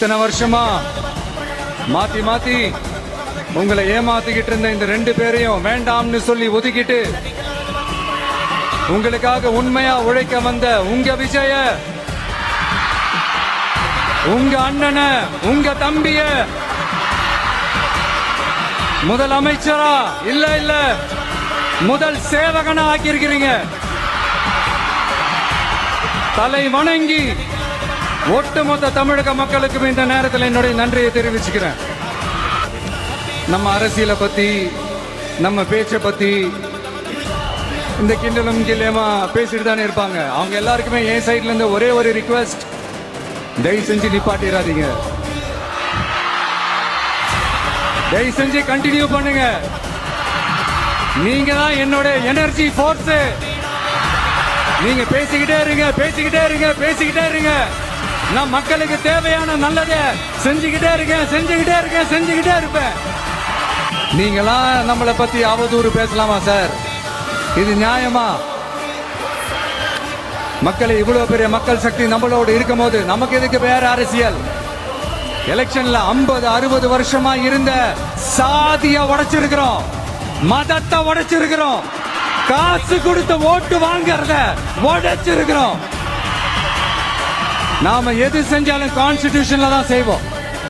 இத்தனை வருஷமா மாத்தி மாத்தி உங்களை ஏமாத்திக்கிட்டு இருந்த இந்த 2 பேரையும் வேண்டாம்னு சொல்லி ஒதுக்கிட்டு உங்களுக்காக உண்மையா உழைக்க வந்த உங்க விஜய, உங்க அண்ணனை, உங்க தம்பிய முதல் அமைச்சரா இல்ல முதல் சேவகனா ஆக்கியிருக்கிறீங்க. தலை வணங்கி ஒட்டுமொத்த தமிழக மக்களுக்கும் இந்த நேரத்தில் என்னுடைய நன்றியை தெரிவிச்சுக்கிறேன். நம்ம அரசியலை பத்தி, நம்ம பேச்சை பத்தி இந்த கிண்டலும் கில்லியமா பேசிட்டு தானே இருப்பாங்க. அவங்க எல்லாருக்குமே என் சைட்ல இருந்து ஒரே ஒரு ரிக்வெஸ்ட், தயவு செஞ்சு நிப்பாட்டிடாதீங்க. தயவு செஞ்சு கண்டினியூ பண்ணுங்க. நீங்க தான் என்னோட எனர்ஜி ஃபோர்ஸ். நீங்க பேசிக்கிட்டே இருங்க. நான் மக்களுக்கு தேவையான நல்லதை செஞ்சுக்கிட்டே இருப்பேன். நீங்களா நம்மளை பத்தி அவதூறு பேசலாமா சார்? இது நியாயமா? மக்களை இவ்வளவு பெரிய மக்கள் சக்தி நம்மளோடு இருக்கும் போது நமக்கு எதுக்கு வேற அரசியல்? எலெக்ஷன்ல 50-60 வருஷமா இருந்த சாதிய உடைச்சிருக்கிறோம், மதத்தை உடைச்சிருக்கிறோம், காசு கொடுத்து ஓட்டு வாங்கறத உடைச்சிருக்கிறோம். நாம எது செஞ்சாலும் கான்ஸ்டிடியூஷன்ல தான் செய்வோம்.